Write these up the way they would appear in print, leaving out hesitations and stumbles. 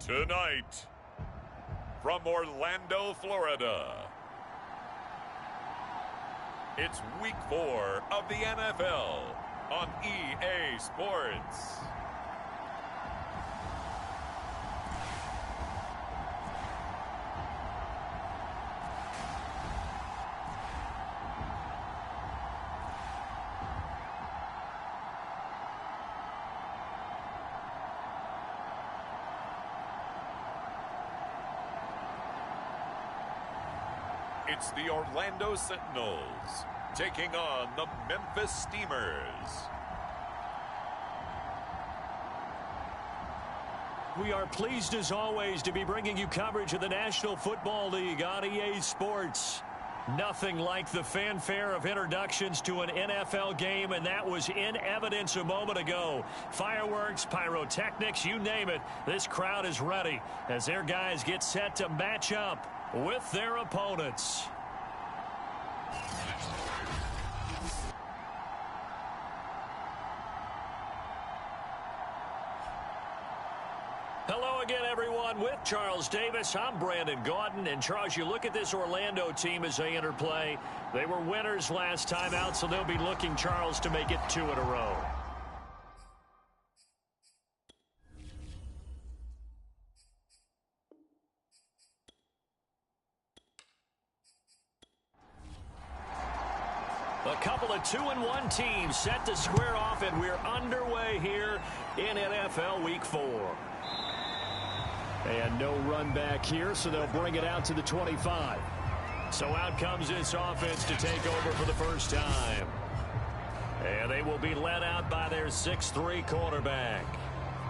Tonight, from Orlando, Florida, it's Week 4 of the NFL on EA Sports. It's the Orlando Sentinels taking on the Memphis Steamers. We are pleased as always to be bringing you coverage of the National Football League on EA Sports. Nothing like the fanfare of introductions to an NFL game, and that was in evidence a moment ago. Fireworks, pyrotechnics, you name it. This crowd is ready as their guys get set to match up with their opponents. Hello again, everyone. With Charles Davis, I'm Brandon Gordon. And Charles, you look at this Orlando team as they enter play. They were winners last time out, so they'll be looking, Charles, to make it 2 in a row. A couple of 2-1 teams set to square off, and we're underway here in NFL Week 4. And no run back here, so they'll bring it out to the 25. So out comes this offense to take over for the first time. And they will be led out by their 6'3" quarterback.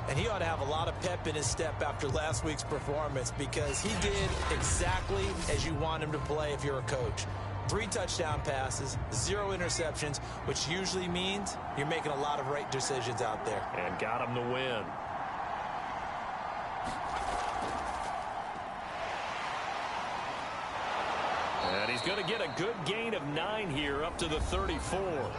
And he ought to have a lot of pep in his step after last week's performance, because he did exactly as you want him to play if you're a coach. 3 touchdown passes, 0 interceptions, which usually means you're making a lot of right decisions out there. And got him to win. And he's going to get a good gain of 9 here up to the 34.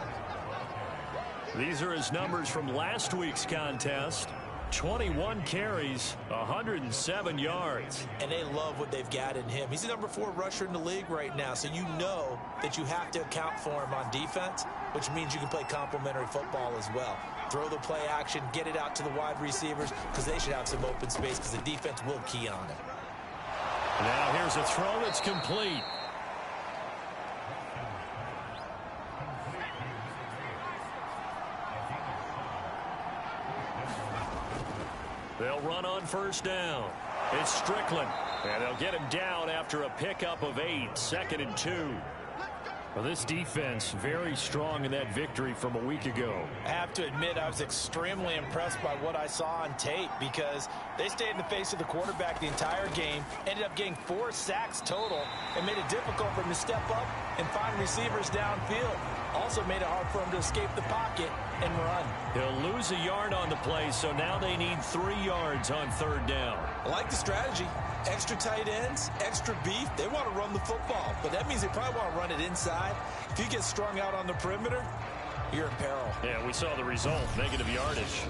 These are his numbers from last week's contest. 21 carries, 107 yards. And they love what they've got in him. He's the number 4 rusher in the league right now, so you know that you have to account for him on defense, which means you can play complementary football as well. Throw the play action, get it out to the wide receivers, because they should have some open space, because the defense will key on it. Now here's a throw that's complete. They'll run on first down. It's Strickland, and they'll get him down after a pickup of 8, 2nd and 2. Well, this defense very strong in that victory from a week ago. I have to admit, I was extremely impressed by what I saw on tape, because they stayed in the face of the quarterback the entire game, ended up getting 4 sacks total, and made it difficult for him to step up and find receivers downfield. Also made it hard for him to escape the pocket and run. He'll lose a yard on the play, so now they need 3 yards on 3rd down. I like the strategy. Extra tight ends, extra beef. They want to run the football, but that means they probably want to run it inside. If you get strung out on the perimeter, you're in peril. Yeah, we saw the result, negative yardage.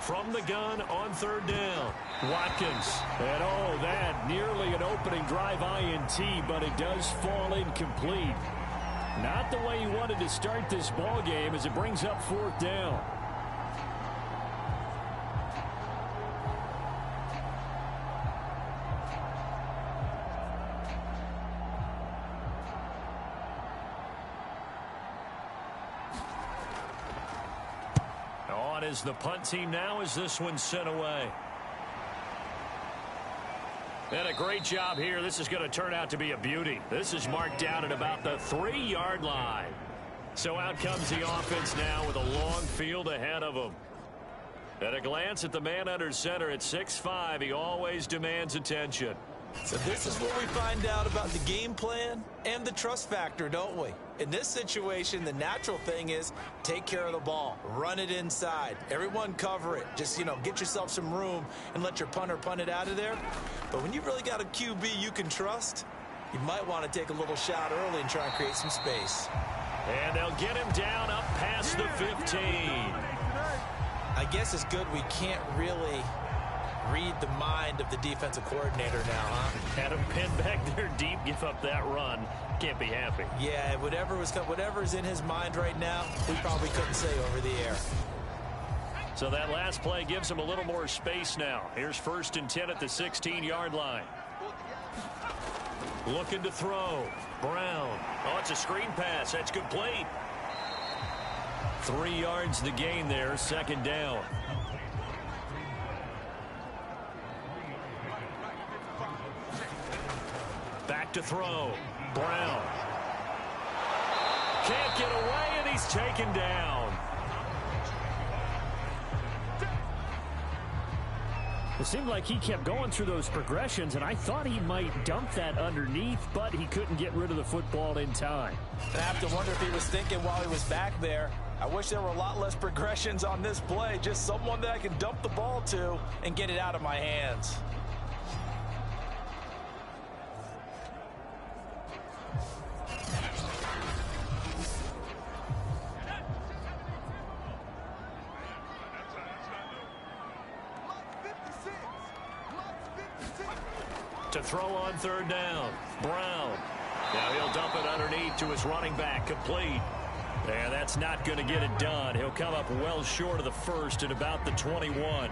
From the gun on 3rd down, Watkins. And oh, that nearly an opening drive INT, but it does fall incomplete. Not the way he wanted to start this ball game as it brings up 4th down. On is the punt team now as this one's sent away. And a great job here. This is going to turn out to be a beauty. This is marked down at about the 3-yard line. So out comes the offense now with a long field ahead of them. At a glance at the man under center at 6'5", he always demands attention. So this is where we find out about the game plan and the trust factor, don't we? In this situation, the natural thing is take care of the ball. Run it inside. Everyone cover it. Just, get yourself some room and let your punter punt it out of there. But when you've really got a QB you can trust, you might want to take a little shot early and try and create some space. And they'll get him down up past the 15. I guess it's good we can't really read the mind of the defensive coordinator now, huh? Had him pinned back there deep, give up that run. Can't be happy. Yeah, whatever's in his mind right now, we probably couldn't say over the air. So that last play gives him a little more space now. Here's 1st and 10 at the 16-yard line. Looking to throw. Brown. Oh, it's a screen pass. That's complete. 3 yards the gain there. 2nd down. Back to throw. Brown. Can't get away, and he's taken down. It seemed like he kept going through those progressions, and I thought he might dump that underneath, but he couldn't get rid of the football in time. I have to wonder if he was thinking while he was back there, I wish there were a lot less progressions on this play, just someone that I can dump the ball to and get it out of my hands. To throw on 3rd down. Brown. Now he'll dump it underneath to his running back. Complete. And that's not going to get it done. He'll come up well short of the 1st at about the 21.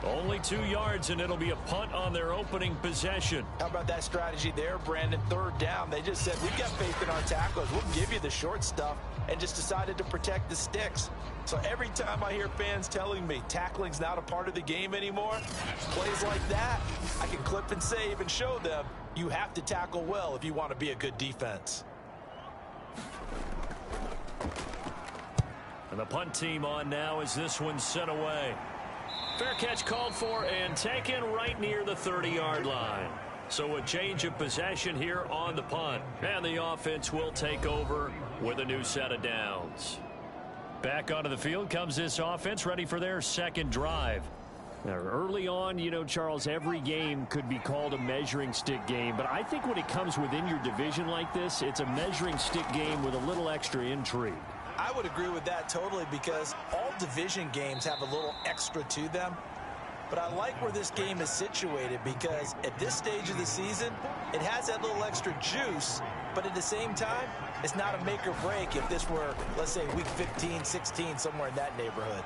Only 2 yards, and it'll be a punt on their opening possession. How about that strategy there, Brandon? 3rd down. They just said, we've got faith in our tacklers. We'll give you the short stuff, and just decided to protect the sticks. So every time I hear fans telling me tackling's not a part of the game anymore, plays like that, I can clip and save and show them you have to tackle well if you want to be a good defense. And the punt team on now as this one's sent away. Fair catch called for and taken right near the 30-yard line. So a change of possession here on the punt. And the offense will take over with a new set of downs. Back onto the field comes this offense, ready for their 2nd drive. Now, early on, Charles, every game could be called a measuring stick game. But I think when it comes within your division like this, it's a measuring stick game with a little extra intrigue. I would agree with that totally, because all division games have a little extra to them. But I like where this game is situated, because at this stage of the season, it has that little extra juice, but at the same time, it's not a make or break if this were, let's say, week 15, 16, somewhere in that neighborhood.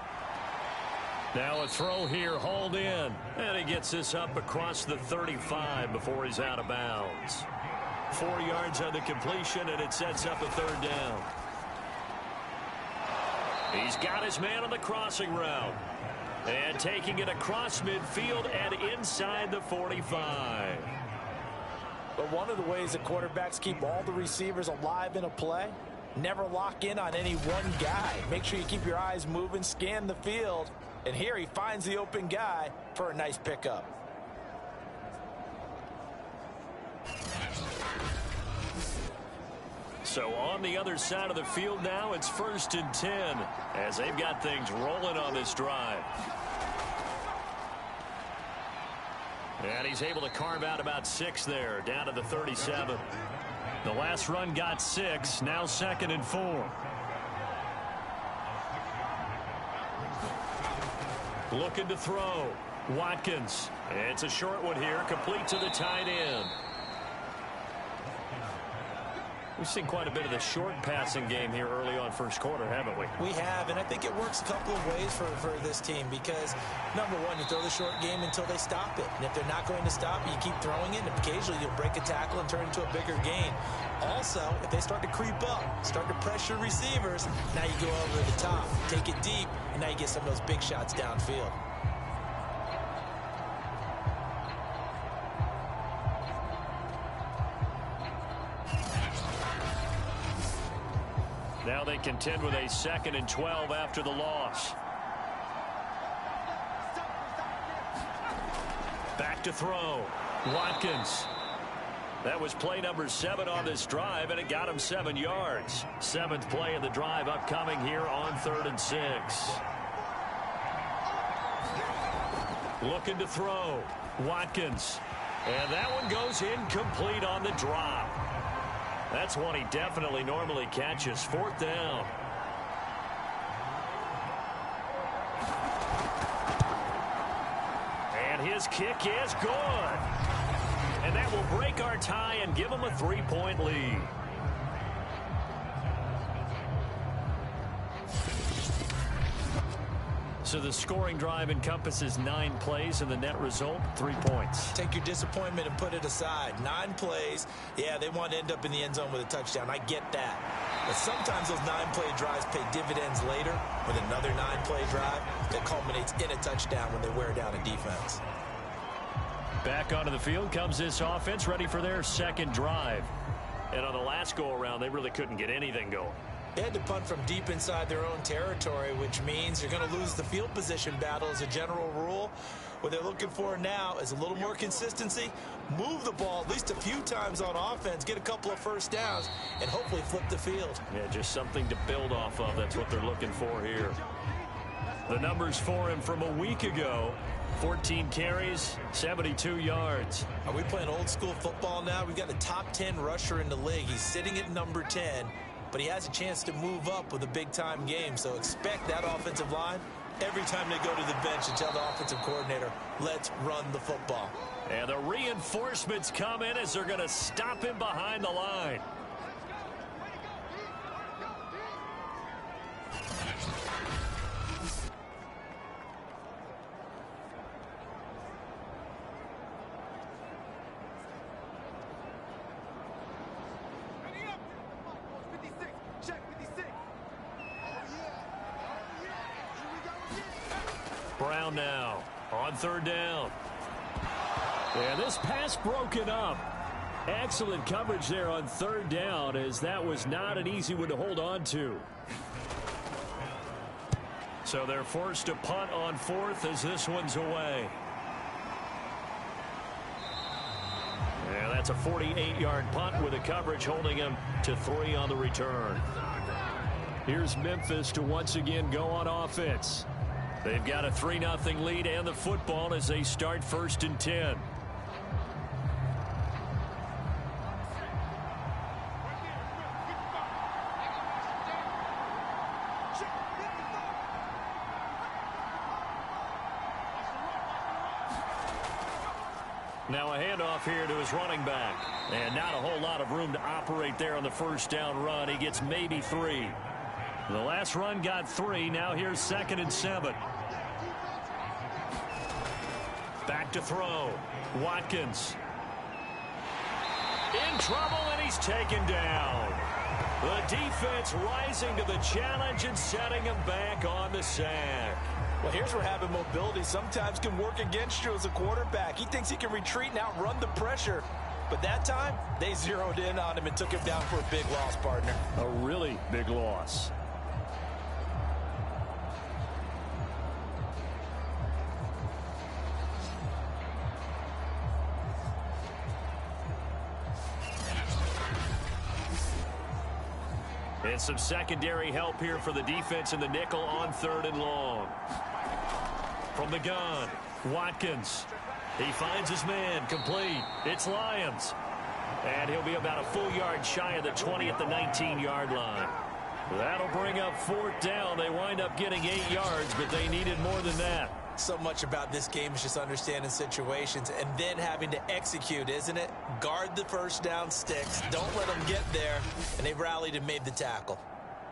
Now a throw here, hauled in, and he gets this up across the 35 before he's out of bounds. 4 yards on the completion, and it sets up a 3rd down. He's got his man on the crossing route. And taking it across midfield and inside the 45. But one of the ways that quarterbacks keep all the receivers alive in a play, never lock in on any one guy. Make sure you keep your eyes moving, scan the field. And here he finds the open guy for a nice pickup. So on the other side of the field now, it's 1st and 10 as they've got things rolling on this drive. And he's able to carve out about 6 there, down to the 37. The last run got 6, now 2nd and 4. Looking to throw. Watkins. It's a short one here, complete to the tight end. We've seen quite a bit of the short passing game here early on 1st quarter, haven't we? We have, and I think it works a couple of ways for this team, because, number one, you throw the short game until they stop it. And if they're not going to stop it, you keep throwing it, and occasionally you'll break a tackle and turn it into a bigger gain. Also, if they start to creep up, start to pressure receivers, now you go over the top, take it deep, and now you get some of those big shots downfield. Now they contend with a 2nd and 12 after the loss. Back to throw. Watkins. That was play number 7 on this drive, and it got him 7 yards. 7th play of the drive upcoming here on 3rd and 6. Looking to throw. Watkins. And that one goes incomplete on the drop. That's one he definitely normally catches. 4th down. And his kick is good. And that will break our tie and give him a 3-point lead. So the scoring drive encompasses 9 plays, and the net result, 3 points. Take your disappointment and put it aside. 9 plays. Yeah, they want to end up in the end zone with a touchdown. I get that. But sometimes those 9-play drives pay dividends later with another 9-play drive that culminates in a touchdown when they wear down a defense. Back onto the field comes this offense, ready for their 2nd drive. And on the last go-around, they really couldn't get anything going. They had to punt from deep inside their own territory, which means you're going to lose the field position battle as a general rule. What they're looking for now is a little more consistency, move the ball at least a few times on offense, get a couple of first downs, and hopefully flip the field. Yeah, just something to build off of. That's what they're looking for here. The numbers for him from a week ago. 14 carries, 72 yards. Are we playing old school football now? We've got a top 10 rusher in the league. He's sitting at number 10, but he has a chance to move up with a big-time game. So expect that offensive line every time they go to the bench to tell the offensive coordinator, let's run the football. And the reinforcements come in as they're going to stop him behind the line. Brown now on 3rd down. Yeah, this pass broken up. Excellent coverage there on 3rd down, as that was not an easy one to hold on to. So they're forced to punt on 4th as this one's away. Yeah, that's a 48-yard punt with a coverage holding him to 3 on the return. Here's Memphis to once again go on offense. They've got a 3-0 lead and the football as they start 1st and 10. Now a handoff here to his running back. And not a whole lot of room to operate there on the 1st down run. He gets maybe 3. The last run got 3. Now here's 2nd and 7. Back to throw. Watkins. In trouble, and he's taken down. The defense rising to the challenge and setting him back on the sack. Well, here's where having mobility sometimes can work against you as a quarterback. He thinks he can retreat and outrun the pressure. But that time, they zeroed in on him and took him down for a big loss, partner. A really big loss. And some secondary help here for the defense in the nickel on 3rd and long. From the gun, Watkins. He finds his man, complete. It's Lyons. And he'll be about a full yard shy of the 20 at the 19-yard line. That'll bring up 4th down. They wind up getting 8 yards, but they needed more than that. So much about this game is just understanding situations and then having to execute, isn't it? Guard the 1st down sticks. Don't let them get there. And they rallied and made the tackle.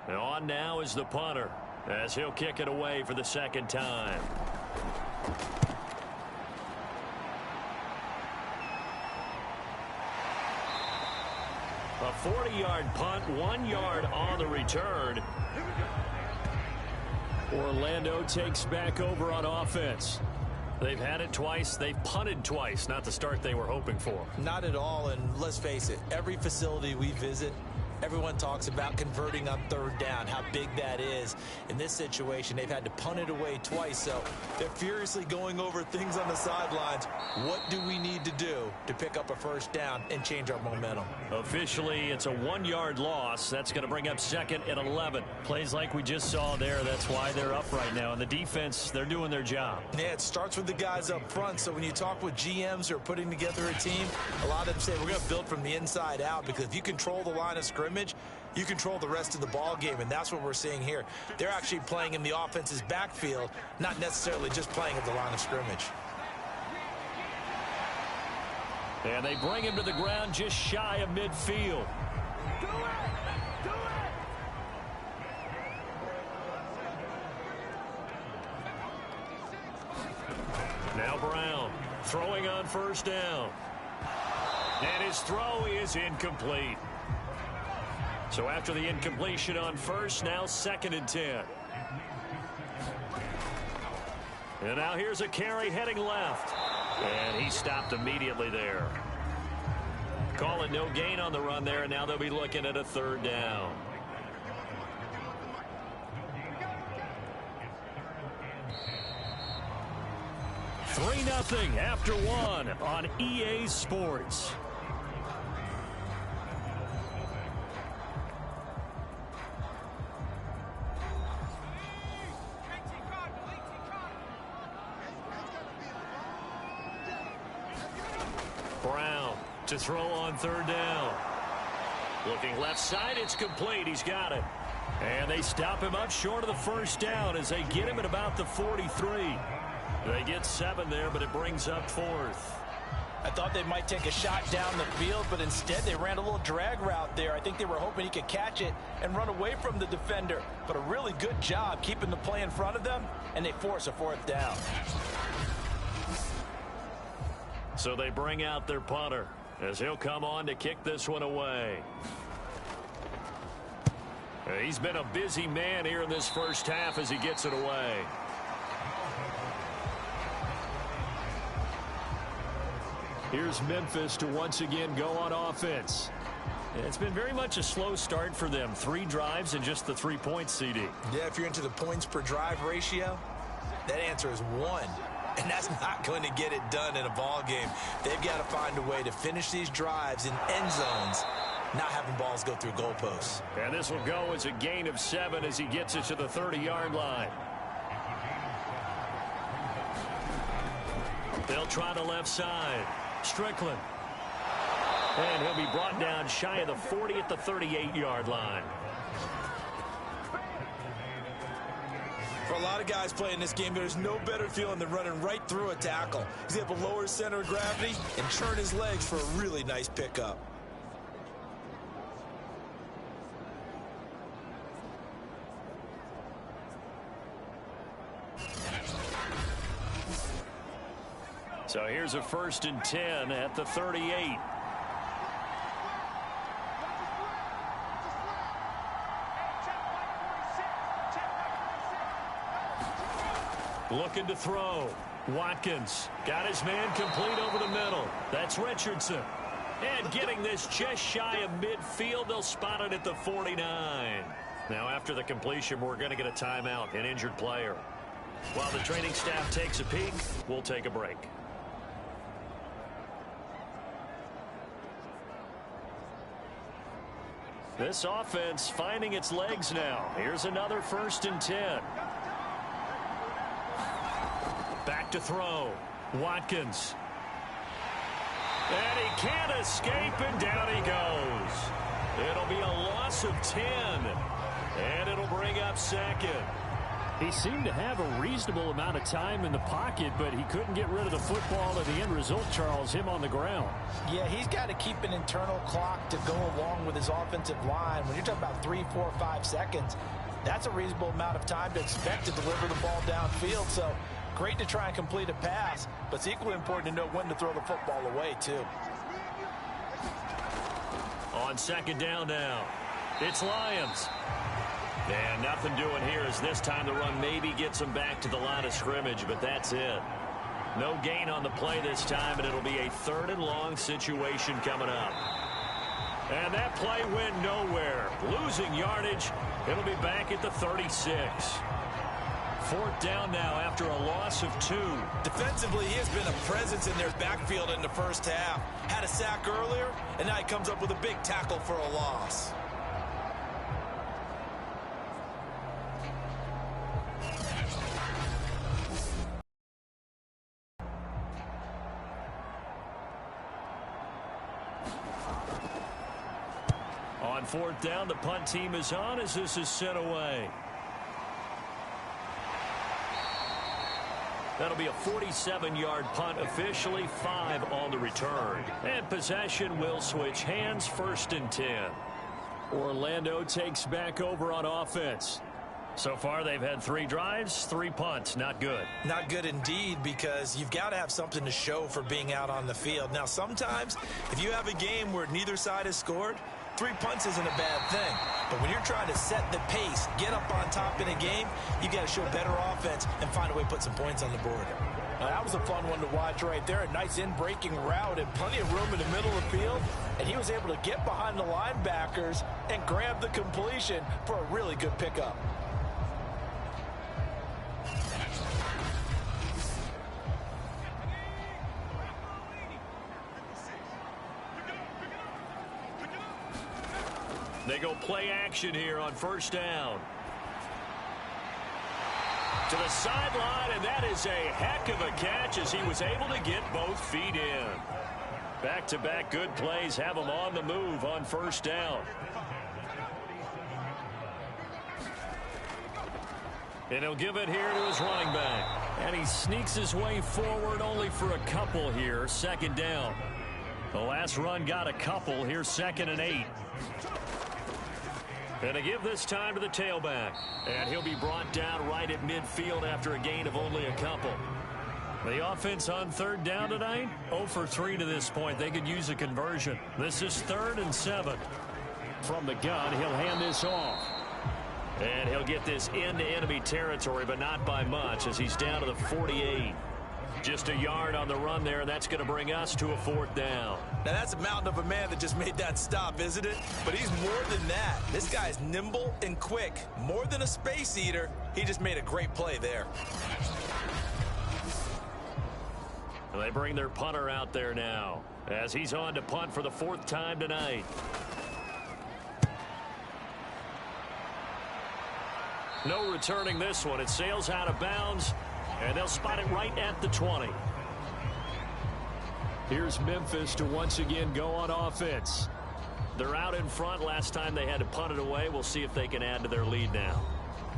And on now is the punter as he'll kick it away for the 2nd time. A 40-yard punt, 1 yard on the return. Orlando takes back over on offense. They've had it twice. They've punted twice. Not the start they were hoping for. Not at all. And let's face it, every facility we visit, Everyone talks about converting on third down, how big that is. In this situation, they've had to punt it away twice, so they're furiously going over things on the sidelines. What do we need to do to pick up a first down and change our momentum? Officially, it's a 1-yard loss. That's going to bring up 2nd and 11. Plays like we just saw there. That's why they're up right now. And the defense, they're doing their job. Yeah, it starts with the guys up front. So when you talk with GMs who are putting together a team, a lot of them say we're going to build from the inside out, because if you control the line of scrimmage, you control the rest of the ball game, and that's what we're seeing here. They're actually playing in the offense's backfield, not necessarily just playing at the line of scrimmage. And they bring him to the ground just shy of midfield. Do it! Do it! Now Brown throwing on first down. And his throw is incomplete. So after the incompletion on first, now 2nd and 10. And now here's a carry heading left. And he stopped immediately there. Call it no gain on the run there, and now they'll be looking at a 3rd down. Three 0 after 1 on EA Sports. Brown to throw on 3rd down. Looking left side, it's complete. He's got it. And they stop him up short of the first down as they get him at about the 43. They get 7 there, but it brings up 4th. I thought they might take a shot down the field, but instead they ran a little drag route there. I think they were hoping he could catch it and run away from the defender. But a really good job keeping the play in front of them, and they force a 4th down. So they bring out their punter as he'll come on to kick this one away. He's been a busy man here in this first half as he gets it away. Here's Memphis to once again go on offense. It's been very much a slow start for them. 3 drives and just the 3 points, CD. Yeah, if you're into the points per drive ratio, that answer is 1. And that's not going to get it done in a ball game. They've got to find a way to finish these drives in end zones, not having balls go through goalposts. And this will go as a gain of 7 as he gets it to the 30-yard line. They'll try the left side. Strickland. And he'll be brought down shy of the 40 at the 38-yard line. For a lot of guys playing this game, there's no better feeling than running right through a tackle. He's able to lower his center of gravity and churn his legs for a really nice pickup. So here's a 1st and 10 at the 38. Looking to throw. Watkins got his man complete over the middle. That's Richardson. And getting this just shy of midfield, they'll spot it at the 49. Now after the completion, we're going to get a timeout, an injured player. While the training staff takes a peek, we'll take a break. This offense finding its legs now. Here's another 1st and 10. Back to throw. Watkins. And he can't escape, and down he goes. It'll be a loss of 10. And it'll bring up 2nd. He seemed to have a reasonable amount of time in the pocket, but he couldn't get rid of the football, and the end result, Charles, him on the ground. Yeah, he's got to keep an internal clock to go along with his offensive line. When you're talking about 3, 4, 5 seconds, that's a reasonable amount of time to expect to deliver the ball downfield. So great to try and complete a pass, but it's equally important to know when to throw the football away, too. On 2nd down now, it's Lyons. And nothing doing here as this time the run maybe gets him back to the line of scrimmage, but that's it. No gain on the play this time, and it'll be a 3rd and long situation coming up. And that play went nowhere. Losing yardage. It'll be back at the 36. Fourth down now after a loss of 2. Defensively, he has been a presence in their backfield in the first half. Had a sack earlier, and now he comes up with a big tackle for a loss. On fourth down, the punt team is on as this is sent away. That'll be a 47-yard punt, officially 5 on the return. And possession will switch hands, 1st and 10. Orlando takes back over on offense. So far, they've had 3 drives, 3 punts. Not good. Not good indeed, because you've got to have something to show for being out on the field. Now, sometimes, if you have a game where neither side has scored, 3 punts isn't a bad thing. But when you're trying to set the pace, get up on top in a game, you got to show better offense and find a way to put some points on the board. Now, that was a fun one to watch right there. A nice in-breaking route and plenty of room in the middle of the field. And he was able to get behind the linebackers and grab the completion for a really good pickup. They go play action here on first down. To the sideline, and that is a heck of a catch as he was able to get both feet in. Back-to-back good plays have him on the move on first down. And he'll give it here to his running back. And he sneaks his way forward only for a couple here, 2nd down. The last run got a couple. Here's 2nd and 8. And to give this time to the tailback. And he'll be brought down right at midfield after a gain of only a couple. The offense on 3rd down tonight, 0 for 3 to this point. They could use a conversion. This is 3rd and 7. From the gun, he'll hand this off. And he'll get this into enemy territory, but not by much as he's down to the 48. Just a yard on the run there. That's going to bring us to a 4th down. Now, that's a mountain of a man that just made that stop, isn't it? But he's more than that. This guy's nimble and quick. More than a space eater. He just made a great play there. They bring their punter out there now as he's on to punt for the 4th time tonight. No returning this one. It sails out of bounds. And they'll spot it right at the 20. Here's Memphis to once again go on offense. They're out in front. Last time they had to punt it away. We'll see if they can add to their lead now.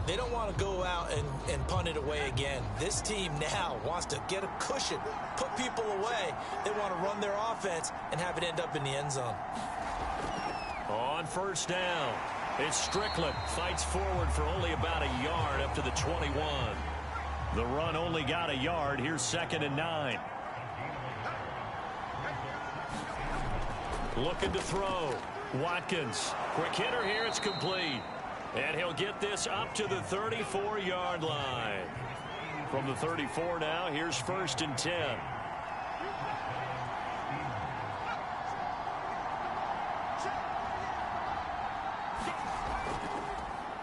They don't want to go out and punt it away again. This team now wants to get a cushion, put people away. They want to run their offense and have it end up in the end zone. On first down, it's Strickland. Fights forward for only about a yard up to the 21. The run only got a yard. Here's 2nd and 9. Looking to throw. Watkins. Quick hitter here. It's complete. And he'll get this up to the 34-yard line. From the 34 now, here's 1st and 10.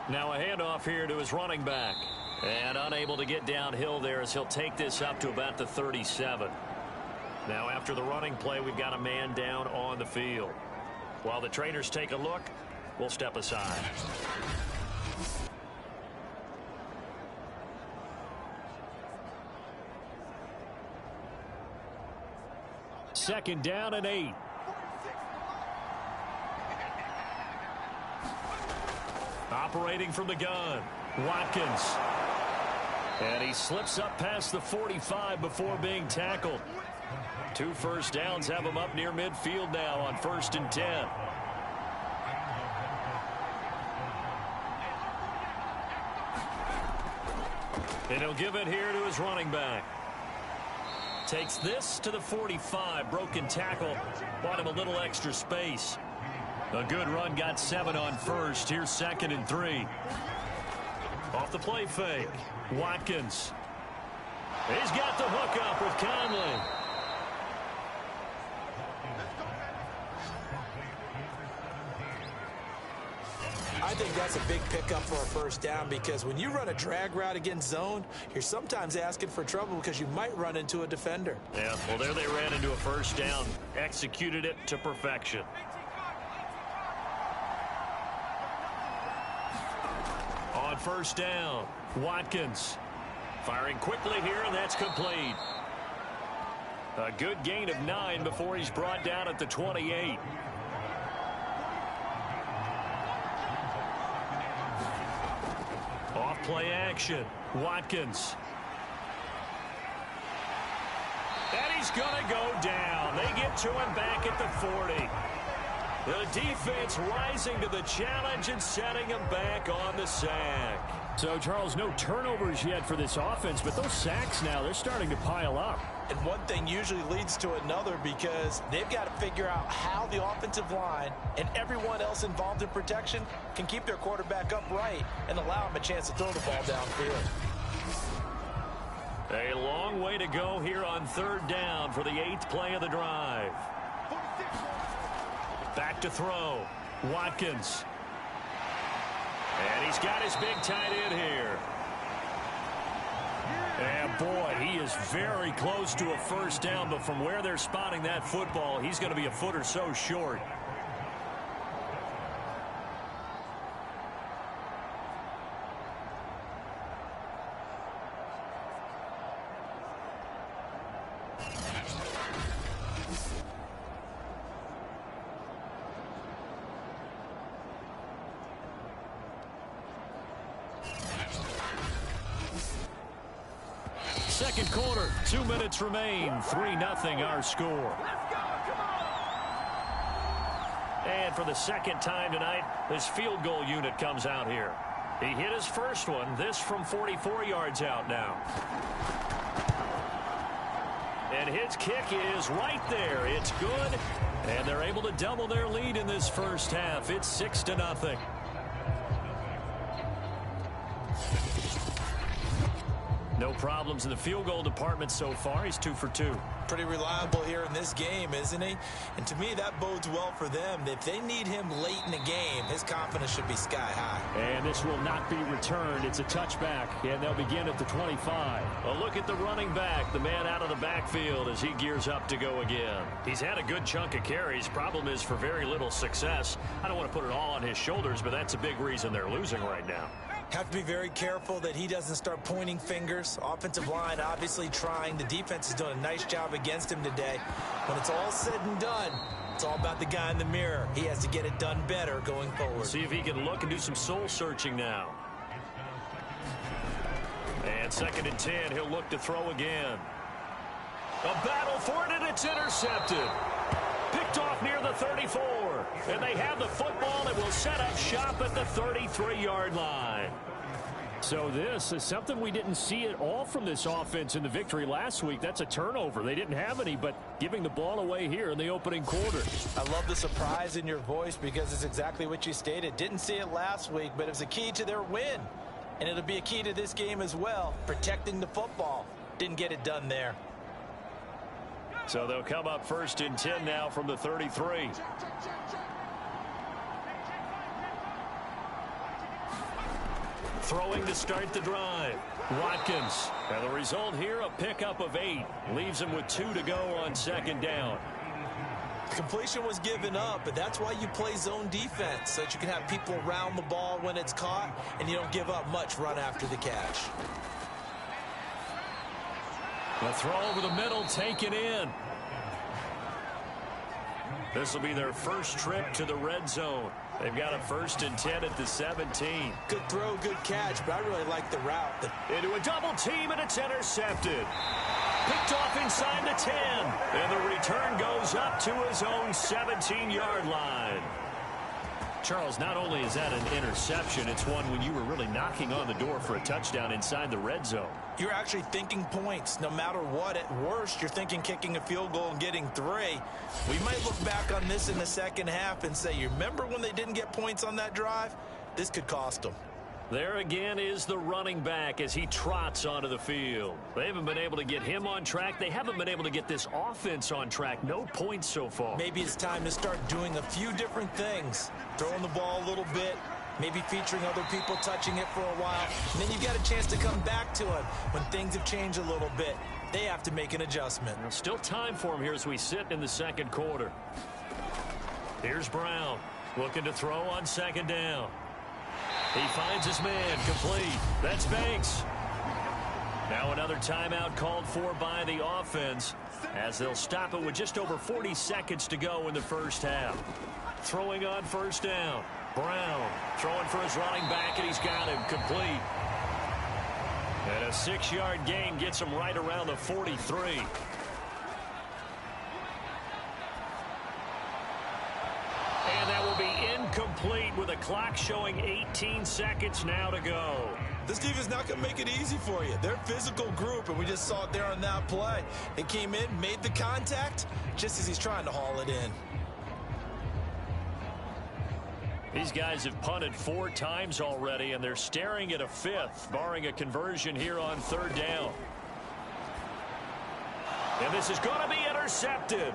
Now a handoff here to his running back. And unable to get downhill there as he'll take this up to about the 37. Now after the running play, we've got a man down on the field. While the trainers take a look, we'll step aside. Second down and 8. Operating from the gun, Watkins. And he slips up past the 45 before being tackled. 2 first downs have him up near midfield now on 1st and 10. And he'll give it here to his running back. Takes this to the 45. Broken tackle. Bought him a little extra space. A good run, got 7 on first. Here's 2nd and 3. Off the play fake. Watkins. He's got the hook up with Conley. think that's a big pickup for a first down, because when you run a drag route against zone, you're sometimes asking for trouble because you might run into a defender. Yeah, well, there they ran into a first down. Executed it to perfection. On first down, Watkins firing quickly here, and that's complete. A good gain of 9 before he's brought down at the 28. Off play action, Watkins. And he's going to go down. They get to him back at the 40. The defense rising to the challenge and setting him back on the sack. So, Charles, no turnovers yet for this offense, but those sacks now, they're starting to pile up. And one thing usually leads to another, because they've got to figure out how the offensive line and everyone else involved in protection can keep their quarterback upright and allow him a chance to throw the ball downfield. A long way to go here on third down for the 8th play of the drive. Back to throw, Watkins. And he's got his big tight end here. And boy, he is very close to a first down, but from where they're spotting that football, he's going to be a foot or so short. Second quarter, 2 minutes remain. 3-0 our score. And for the second time tonight, this field goal unit comes out here. He hit his first one, this from 44 yards out now. And his kick is right there. It's good. And they're able to double their lead in this first half. It's 6-0. No problems in the field goal department so far. He's 2 for 2. Pretty reliable here in this game, isn't he? And to me, that bodes well for them. If they need him late in the game, his confidence should be sky high. And this will not be returned. It's a touchback, and they'll begin at the 25. A look at the running back, the man out of the backfield as he gears up to go again. He's had a good chunk of carries. Problem is for very little success. I don't want to put it all on his shoulders, but that's a big reason they're losing right now. Have to be very careful that he doesn't start pointing fingers. Offensive line obviously trying. The defense is doing a nice job against him today. When it's all said and done, it's all about the guy in the mirror. He has to get it done better going forward. See if he can look and do some soul searching now. And 2nd and 10, he'll look to throw again. A battle for it, and it's intercepted. Picked off near the 34. And they have the football that will set up shop at the 33-yard line. So this is something we didn't see at all from this offense in the victory last week. That's a turnover. They didn't have any, but giving the ball away here in the opening quarter. I love the surprise in your voice, because it's exactly what you stated. Didn't see it last week, but it was a key to their win. And it'll be a key to this game as well, protecting the football. Didn't get it done there. So they'll come up 1st and 10 now from the 33. Throwing to start the drive. Watkins. And the result here, a pickup of 8. Leaves him with 2 to go on 2nd down. Completion was given up, but that's why you play zone defense, so that you can have people around the ball when it's caught, and you don't give up much run after the catch. The throw over the middle, taken in. This will be their first trip to the red zone. They've got a 1st and 10 at the 17. Good throw, good catch, but I really like the route. Into a double team, and it's intercepted. Picked off inside the 10. And the return goes up to his own 17-yard line. Charles, not only is that an interception, it's one when you were really knocking on the door for a touchdown inside the red zone. You're actually thinking points. No matter what, at worst, you're thinking kicking a field goal and getting 3. We might look back on this in the second half and say, you remember when they didn't get points on that drive? This could cost them. There again is the running back as he trots onto the field. They haven't been able to get him on track. They haven't been able to get this offense on track. No points so far. Maybe it's time to start doing a few different things. Throwing the ball a little bit, maybe featuring other people touching it for a while, and then you've got a chance to come back to it when things have changed a little bit. They have to make an adjustment. There's still time for him here as we sit in the second quarter. Here's Brown looking to throw on second down. He finds his man, complete. That's Banks. Now another timeout called for by the offense as they'll stop it with just over 40 seconds to go in the first half. Throwing on first down. Brown throwing for his running back, and he's got him complete. And a 6-yard gain gets him right around the 43. And that will be incomplete with a clock showing 18 seconds now to go. This defense is not going to make it easy for you. They're a physical group, and we just saw it there on that play. They came in, made the contact, just as he's trying to haul it in. These guys have punted 4 times already, and they're staring at a 5th, barring a conversion here on third down. And this is going to be intercepted.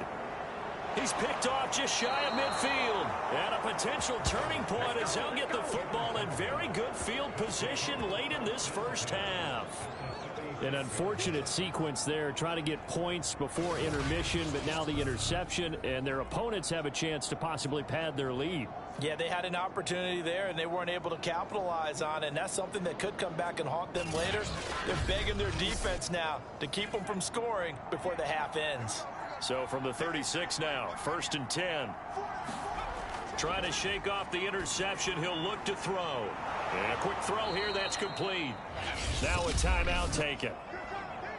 He's picked off just shy of midfield. And a potential turning point as he'll get the football in very good field position late in this first half. An unfortunate sequence there, trying to get points before intermission, but now the interception, and their opponents have a chance to possibly pad their lead. Yeah, they had an opportunity there, and they weren't able to capitalize on it, and that's something that could come back and haunt them later. They're begging their defense now to keep them from scoring before the half ends. So from the 36 now, 1st and 10. Trying to shake off the interception, he'll look to throw. And a quick throw here, that's complete. Now a timeout taken.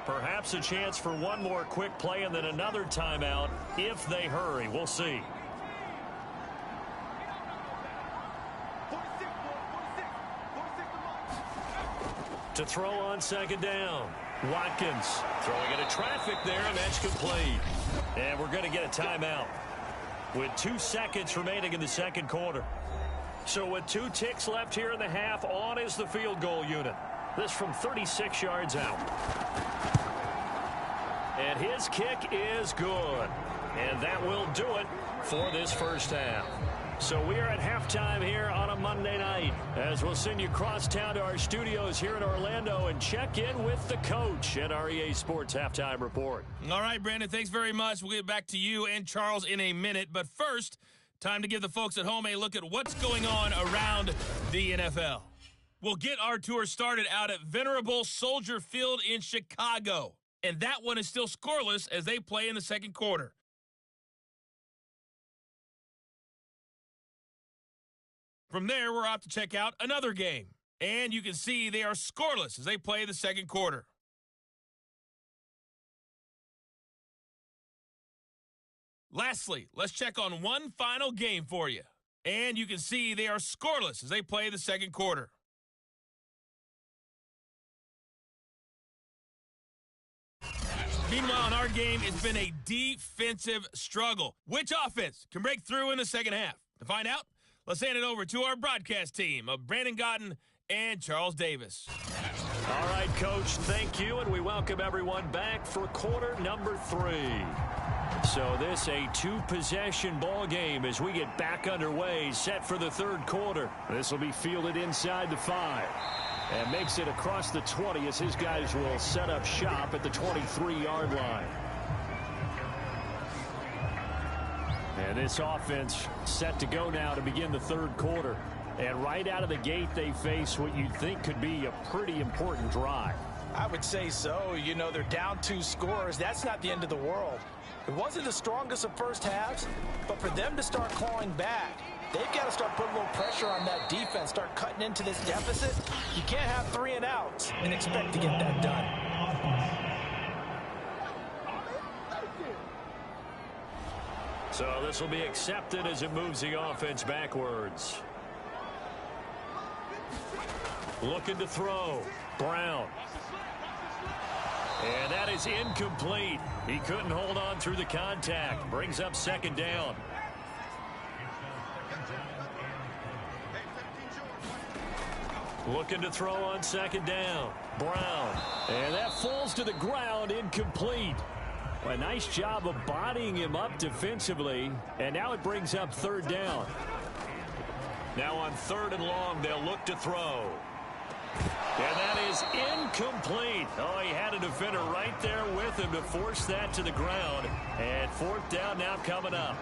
Perhaps a chance for one more quick play and then another timeout if they hurry. We'll see. To throw on second down. Watkins throwing into traffic there, and that's complete. And we're going to get a timeout with 2 seconds remaining in the second quarter. So with 2 ticks left here in the half, on is the field goal unit. This from 36 yards out. And his kick is good. And that will do it for this first half. So we are at halftime here on a Monday night, as we'll send you across town to our studios here in Orlando and check in with the coach at our EA Sports Halftime Report. All right, Brandon, thanks very much. We'll get back to you and Charles in a minute. But first, time to give the folks at home a look at what's going on around the NFL. We'll get our tour started out at Venerable Soldier Field in Chicago. And that one is still scoreless as they play in the second quarter. From there, we're off to check out another game. And you can see they are scoreless as they play the second quarter. Lastly, let's check on one final game for you. And you can see they are scoreless as they play the second quarter. Meanwhile, in our game, it's been a defensive struggle. Which offense can break through in the second half? To find out, let's hand it over to our broadcast team of Brandon Gotten and Charles Davis. All right, Coach, thank you, and we welcome everyone back for quarter number 3. So this a 2-possession ball game as we get back underway, set for the third quarter. This will be fielded inside the 5. And makes it across the 20 as his guys will set up shop at the 23-yard line. And this offense set to go now to begin the third quarter. And right out of the gate, they face what you'd think could be a pretty important drive. I would say so. You know, they're down 2 scores. That's not the end of the world. It wasn't the strongest of first halves, but for them to start clawing back, they've got to start putting a little pressure on that defense, start cutting into this deficit. You can't have 3 and outs and expect to get that done. So this will be accepted as it moves the offense backwards. Looking to throw. Brown. And that is incomplete. He couldn't hold on through the contact. Brings up second down. Looking to throw on second down. Brown. And that falls to the ground, incomplete. A nice job of bodying him up defensively. And now it brings up third down. Now on 3rd and long, they'll look to throw. And that is incomplete. Oh, he had a defender right there with him to force that to the ground. And 4th down now coming up.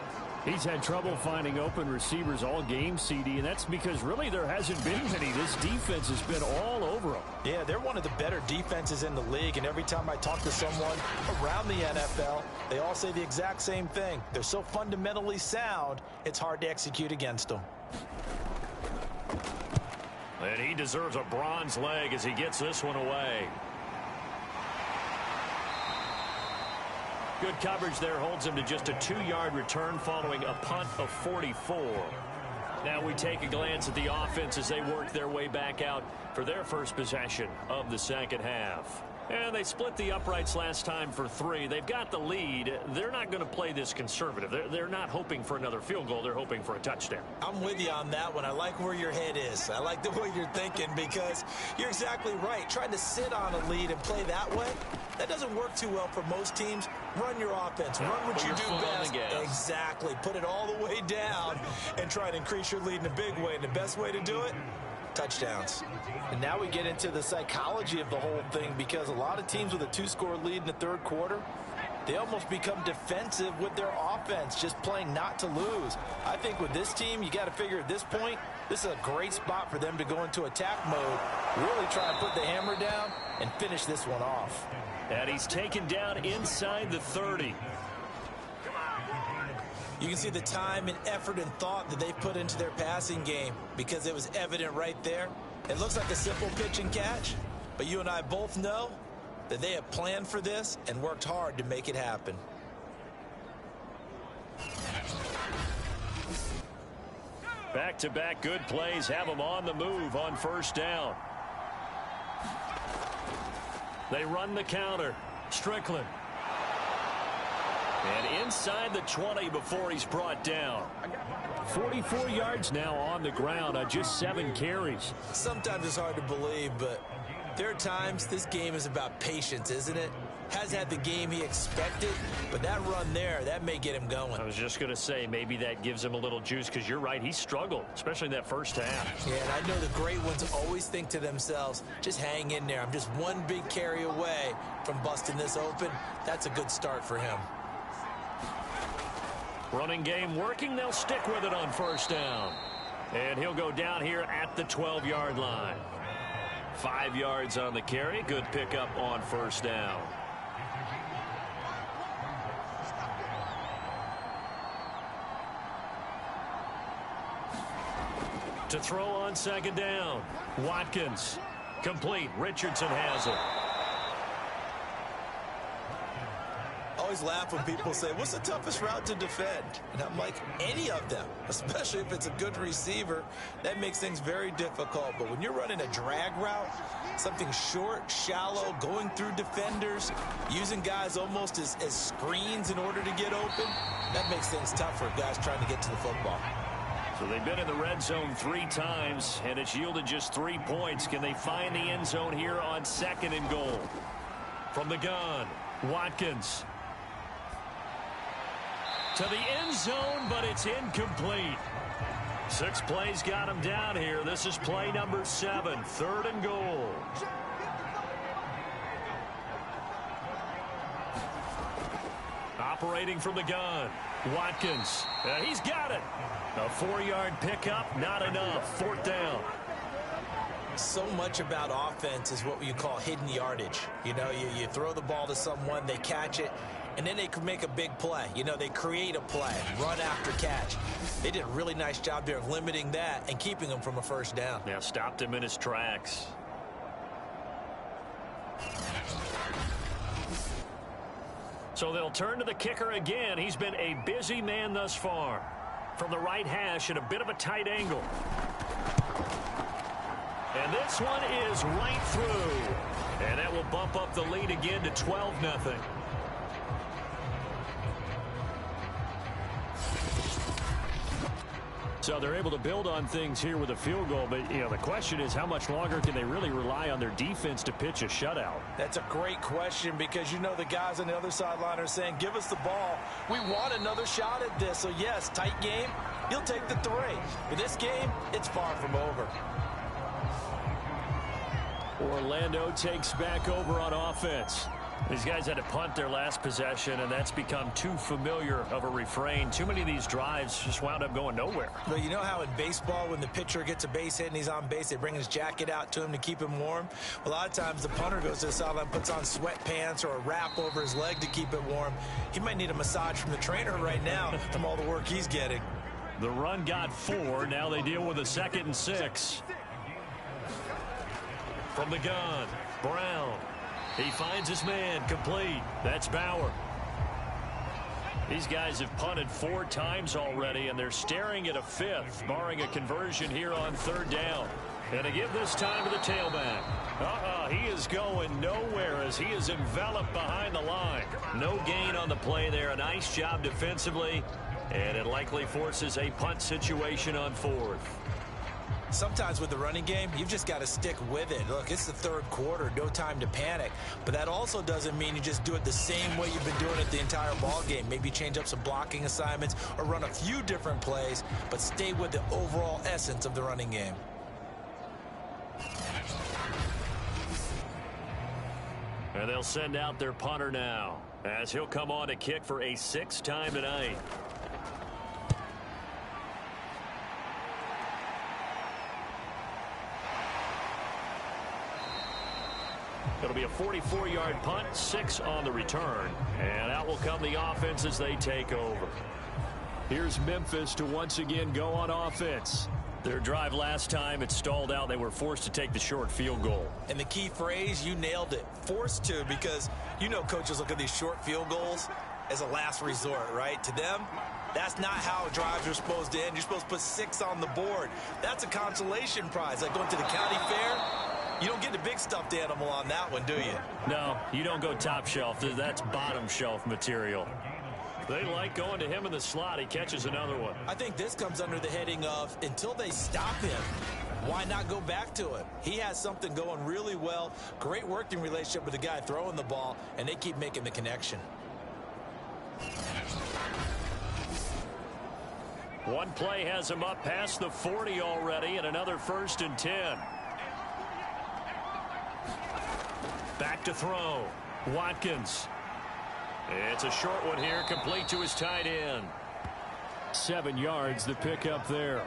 He's had trouble finding open receivers all game, CD, and that's because really there hasn't been many. This defense has been all over them. Yeah, they're one of the better defenses in the league, and every time I talk to someone around the NFL, they all say the exact same thing. They're so fundamentally sound, it's hard to execute against them. And he deserves a bronze leg as he gets this one away. Good coverage there holds him to just a 2-yard return following a punt of 44. Now we take a glance at the offense as they work their way back out for their first possession of the second half. And they split the uprights last time for 3. They've got the lead. They're not going to play this conservative. They're not hoping for another field goal. They're hoping for a touchdown. I'm with you on that one. I like where your head is. I like the way you're thinking because you're exactly right. Trying to sit on a lead and play that way, that doesn't work too well for most teams. Run your offense. Run what you do best. Exactly. Put it all the way down and try to increase your lead in a big way. And the best way to do it, touchdowns. And now we get into the psychology of the whole thing because a lot of teams with a 2-score lead in the 3rd quarter, they almost become defensive with their offense, just playing not to lose. I think with this team, you got to figure at this point, this is a great spot for them to go into attack mode, really try to put the hammer down and finish this one off. And he's taken down inside the 30. You can see the time and effort and thought that they put into their passing game because it was evident right there. It looks like a simple pitch and catch, but you and I both know that they have planned for this and worked hard to make it happen. Back-to-back good plays have them on the move on 1st down. They run the counter. Strickland. And inside the 20 before he's brought down. 44 yards now on the ground on just 7 carries. Sometimes it's hard to believe, but there are times this game is about patience, isn't it? Has had the game he expected, but that run there, that may get him going. I was just going to say, maybe that gives him a little juice because you're right, he struggled, especially in that first half. Yeah, and I know the great ones always think to themselves, just hang in there. I'm just one big carry away from busting this open. That's a good start for him. Running game working. They'll stick with it on 1st down. And he'll go down here at the 12-yard line. 5 yards on the carry. Good pickup on 1st down. To throw on 2nd down. Watkins. Complete. Richardson has it. I always laugh when people say, what's the toughest route to defend? And I'm like, any of them, especially if it's a good receiver. That makes things very difficult. But when you're running a drag route, something short, shallow, going through defenders, using guys almost as screens in order to get open, that makes things tough for guys trying to get to the football. So they've been in the red zone 3 times, and it's yielded just 3 points. Can they find the end zone here on 2nd and goal? From the gun, Watkins. To the end zone, but it's incomplete. 6 plays got him down here. This is play number 7, 3rd and goal. Operating from the gun, Watkins. He's got it. A 4-yard pickup, not enough. 4th down. So much about offense is what you call hidden yardage. You know, you throw the ball to someone, they catch it, and then they can make a big play. You know, they create a play, run after catch. They did a really nice job there of limiting that and keeping him from a 1st down. Yeah, stopped him in his tracks. So they'll turn to the kicker again. He's been a busy man thus far. From the right hash at a bit of a tight angle. And this one is right through. And that will bump up the lead again to 12-0. So they're able to build on things here with a field goal. But, you know, the question is how much longer can they really rely on their defense to pitch a shutout? That's a great question because, you know, the guys on the other sideline are saying, give us the ball. We want another shot at this. So, yes, tight game. he'll take the 3. But this game, it's far from over. Orlando takes back over on offense. These guys had to punt their last possession, and that's become too familiar of a refrain. Too many of these drives just wound up going nowhere. But you know how in baseball, when the pitcher gets a base hit and he's on base, they bring his jacket out to him to keep him warm? A lot of times the punter goes to the sideline, puts on sweatpants or a wrap over his leg to keep it warm. He might need a massage from the trainer right now from all the work he's getting. The run got 4. Now they deal with a 2nd and 6. From the gun, Brown. He finds his man, complete. That's Bauer. These guys have punted 4 times already, and they're staring at a 5th, barring a conversion here on 3rd down. And to give this time to the tailback. He is going nowhere as he is enveloped behind the line. No gain on the play there. A nice job defensively, and it likely forces a punt situation on 4th. Sometimes with the running game, you've just got to stick with it. Look, it's the 3rd quarter, no time to panic. But that also doesn't mean you just do it the same way you've been doing it the entire ball game. Maybe change up some blocking assignments or run a few different plays, but stay with the overall essence of the running game. And they'll send out their punter now, as he'll come on to kick for a 6th time tonight. It'll be a 44-yard punt, 6 on the return. And out will come the offense as they take over. Here's Memphis to once again go on offense. Their drive last time, it stalled out. They were forced to take the short field goal. And the key phrase, you nailed it, forced to, because you know coaches look at these short field goals as a last resort, right? To them, that's not how drives are supposed to end. You're supposed to put 6 on the board. That's a consolation prize, like going to the county fair. You don't get the big stuffed animal on that one, do you? No, you don't go top shelf. That's bottom shelf material. They like going to him in the slot. He catches another one. I think this comes under the heading of until they stop him, why not go back to him? He has something going really well. Great working relationship with the guy throwing the ball, and they keep making the connection. One play has him up past the 40 already, and another 1st and 10. Back to throw. Watkins. It's a short one here, complete to his tight end. 7 yards, the pickup there.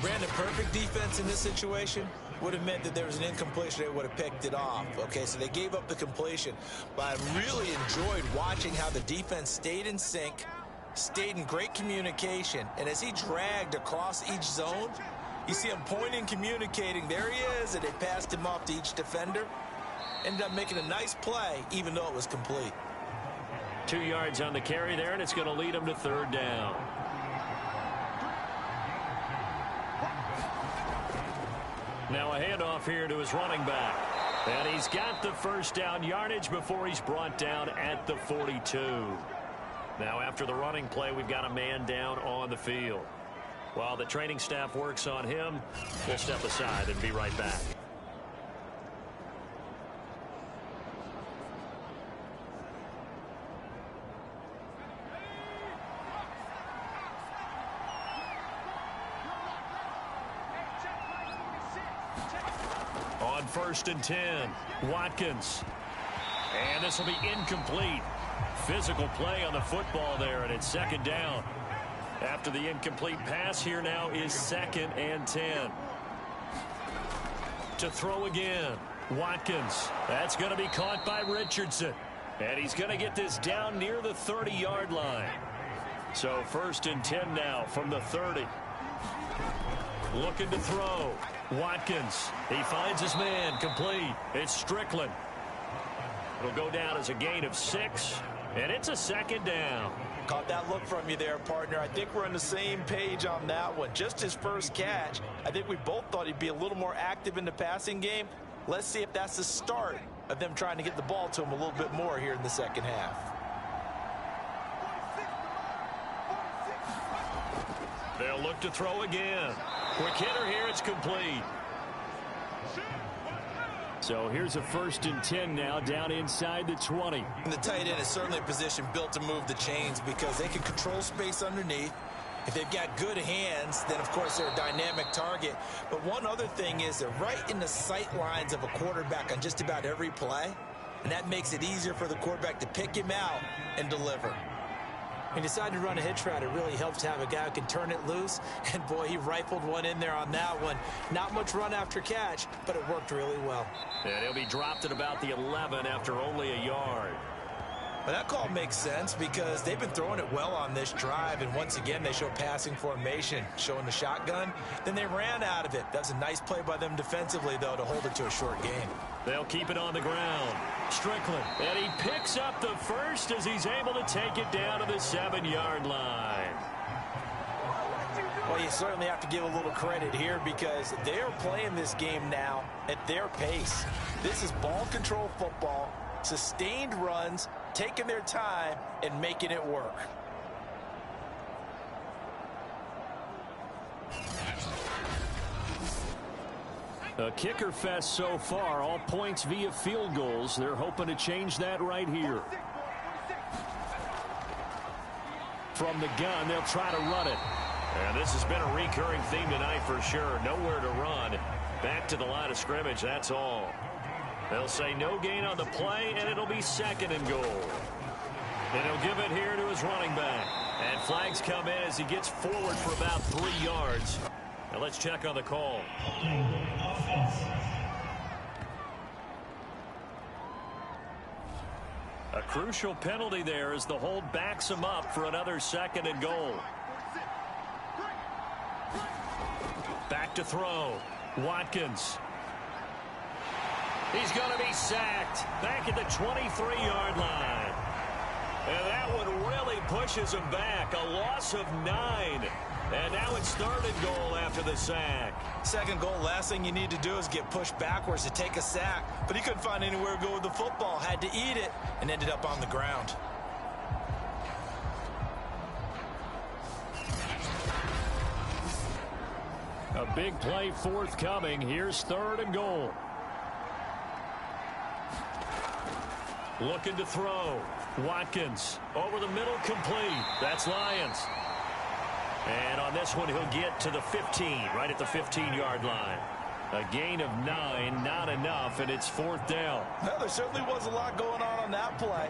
Brandon, perfect defense in this situation would have meant that there was an incompletion. They would have picked it off. Okay, so they gave up the completion. But I really enjoyed watching how the defense stayed in sync, stayed in great communication. And as he dragged across each zone, you see him pointing, communicating. There he is, and they passed him off to each defender. Ended up making a nice play, even though it was complete. 2 yards on the carry there, and it's going to lead him to 3rd down. Now a handoff here to his running back. And he's got the 1st down yardage before he's brought down at the 42. Now after the running play, we've got a man down on the field. While the training staff works on him, we'll step aside and be right back. On 1st and 10, Watkins. And this will be incomplete. Physical play on the football there, and it's 2nd down. After the incomplete pass, here now is 2nd and 10. To throw again, Watkins. That's going to be caught by Richardson. And he's going to get this down near the 30-yard line. So 1st and 10 now from the 30. Looking to throw. Watkins. He finds his man, complete. It's Strickland. It'll go down as a gain of 6, and it's a 2nd down. Caught that look from you there, partner. I think we're on the same page on that one. Just his first catch. I think we both thought he'd be a little more active in the passing game. Let's see if that's the start of them trying to get the ball to him a little bit more here in the 2nd half. They'll look to throw again. Quick hitter here, it's complete. So here's a 1st and 10 now down inside the 20. And the tight end is certainly a position built to move the chains because they can control space underneath. If they've got good hands, then of course they're a dynamic target. But one other thing is they're right in the sight lines of a quarterback on just about every play. And that makes it easier for the quarterback to pick him out and deliver. He decided to run a hitch route. It really helps to have a guy who can turn it loose. And, boy, he rifled one in there on that one. Not much run after catch, but it worked really well. And he'll be dropped at about the 11 after only a yard. But that call makes sense because they've been throwing it well on this drive. And once again, they show passing formation, showing the shotgun. Then they ran out of it. That's a nice play by them defensively, though, to hold it to a short game. They'll keep it on the ground. Strickland. And he picks up the first as he's able to take it down to the 7-yard line. Well, you certainly have to give a little credit here because they're playing this game now at their pace. This is ball control football, sustained runs, taking their time, and making it work. A kicker fest so far, all points via field goals. They're hoping to change that right here. From the gun, they'll try to run it. And this has been a recurring theme tonight for sure. Nowhere to run. Back to the line of scrimmage, that's all. They'll say no gain on the play, and it'll be 2nd and goal. And he'll give it here to his running back. And flags come in as he gets forward for about 3 yards. Now let's check on the call. A crucial penalty there as the hold backs him up for another 2nd and goal. Back to throw. Watkins. He's going to be sacked back at the 23-yard line. And that one really pushes him back. A loss of 9. And now it's 3rd and goal after the sack. 2nd goal, last thing you need to do is get pushed backwards to take a sack. But he couldn't find anywhere to go with the football. Had to eat it and ended up on the ground. A big play forthcoming. Here's 3rd and goal. Looking to throw. Watkins over the middle, complete. That's Lions. And on this one, he'll get to the 15, right at the 15-yard line. A gain of 9, not enough, and it's 4th down. Well, there certainly was a lot going on that play.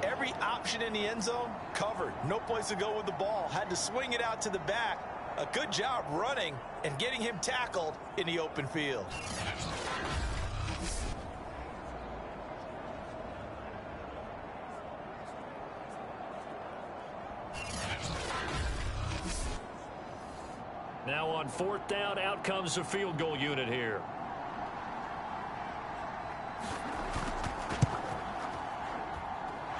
Every option in the end zone covered. No place to go with the ball. Had to swing it out to the back. A good job running and getting him tackled in the open field. Now on 4th down, out comes the field goal unit here.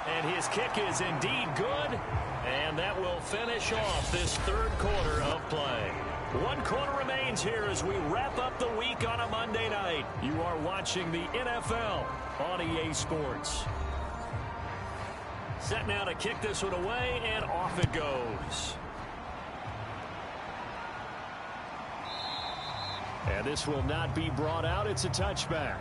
And his kick is indeed good. And that will finish off this 3rd quarter of play. 1 quarter remains here as we wrap up the week on a Monday night. You are watching the NFL on EA Sports. Set now to kick this one away, and off it goes. And this will not be brought out. It's a touchback.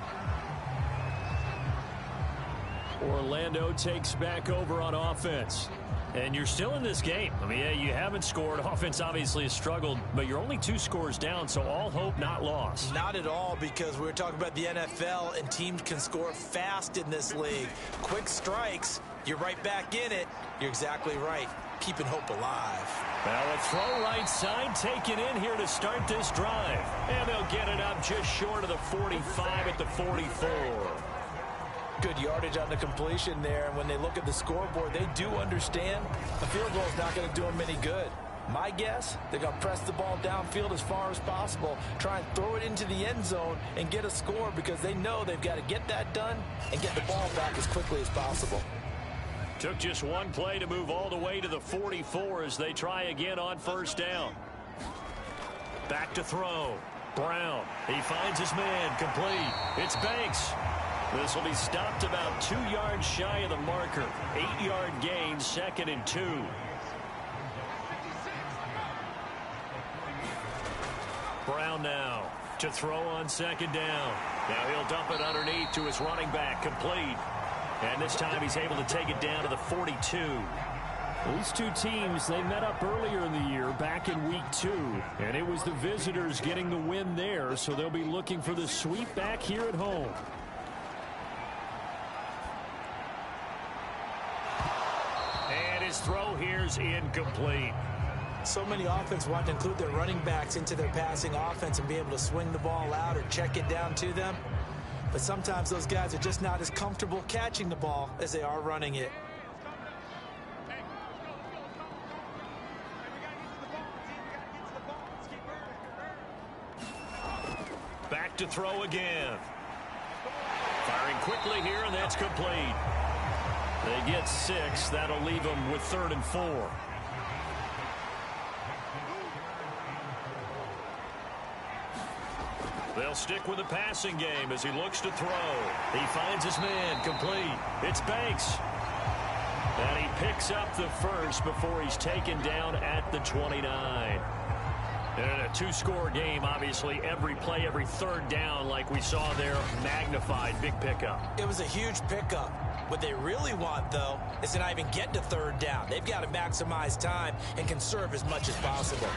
Orlando takes back over on offense. And you're still in this game. I mean, yeah, you haven't scored. Offense obviously has struggled, but you're only 2 scores down, so all hope not lost. Not at all, because we're talking about the NFL, and teams can score fast in this league. Quick strikes, you're right back in it. You're exactly right. Keeping hope alive. Well, a throw right side taken in here to start this drive. And they'll get it up just short of the 45 at the 44. Good yardage on the completion there. And when they look at the scoreboard, they do understand a field goal is not going to do them any good. My guess, they're going to press the ball downfield as far as possible, try and throw it into the end zone and get a score because they know they've got to get that done and get the ball back as quickly as possible. Took just 1 play to move all the way to the 44 as they try again on 1st down. Back to throw. Brown. He finds his man. Complete. It's Banks. This will be stopped about 2 yards shy of the marker. 8-yard gain, 2nd and 2. Brown now. to throw on second down. Now he'll dump it underneath to his running back, complete. And this time he's able to take it down to the 42. These two teams, they met up earlier in the year, back in week 2. And it was the visitors getting the win there, so they'll be looking for the sweep back here at home. And his throw here's incomplete. So many offenses want to include their running backs into their passing offense and be able to swing the ball out or check it down to them. But sometimes those guys are just not as comfortable catching the ball as they are running it. Back to throw again. Firing quickly here, and that's complete. They get 6. That'll leave them with 3rd and 4. They'll stick with the passing game as he looks to throw. He finds his man, complete. It's Banks. And he picks up the first before he's taken down at the 29. And a 2-score game, obviously, every play, every 3rd down, like we saw there, magnified, big pickup. It was a huge pickup. What they really want, though, is to not even get to 3rd down. They've got to maximize time and conserve as much as possible.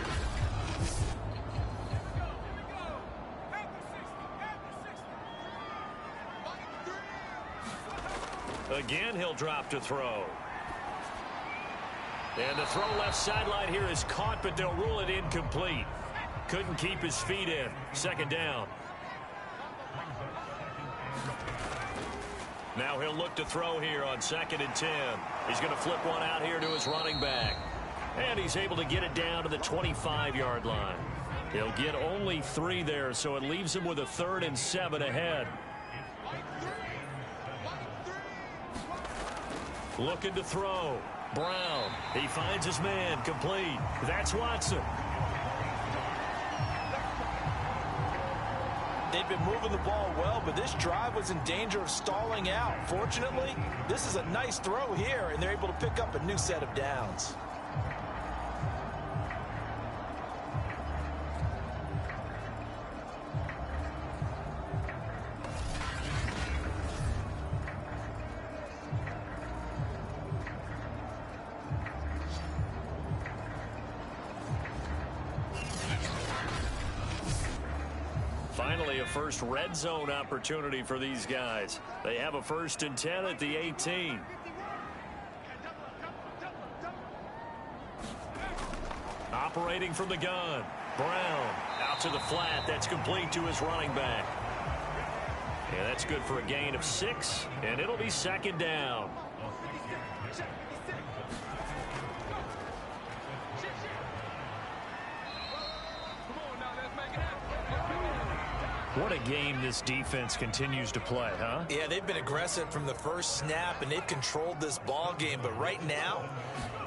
Again, he'll drop to throw. And the throw left sideline here is caught, but they'll rule it incomplete. Couldn't keep his feet in. 2nd down. Now he'll look to throw here on 2nd and 10. He's going to flip one out here to his running back. And he's able to get it down to the 25-yard line. He'll get only 3 there, so it leaves him with a 3rd and 7 ahead. Looking to throw. Brown. He finds his man, complete. That's Watson. They've been moving the ball well, but this drive was in danger of stalling out. Fortunately, this is a nice throw here, and they're able to pick up a new set of downs. Finally, a first red zone opportunity for these guys. They have a 1st and 10 at the 18. Operating from the gun. Brown out to the flat. That's complete to his running back. And that's good for a gain of 6, and it'll be 2nd down. What a game this defense continues to play, huh? Yeah, they've been aggressive from the first snap, and they've controlled this ball game. But right now,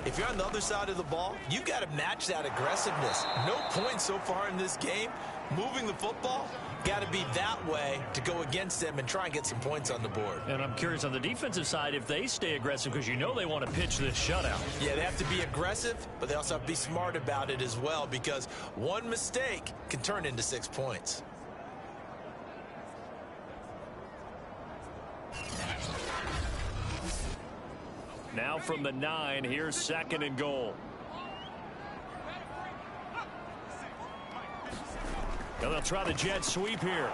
if you're on the other side of the ball, you've got to match that aggressiveness. No points so far in this game. Moving the football, got to be that way to go against them and try and get some points on the board. And I'm curious on the defensive side if they stay aggressive, because you know they want to pitch this shutout. Yeah, they have to be aggressive, but they also have to be smart about it as well, because one mistake can turn into 6 points. Now from the 9, here's 2nd and goal. And they'll try the jet sweep here.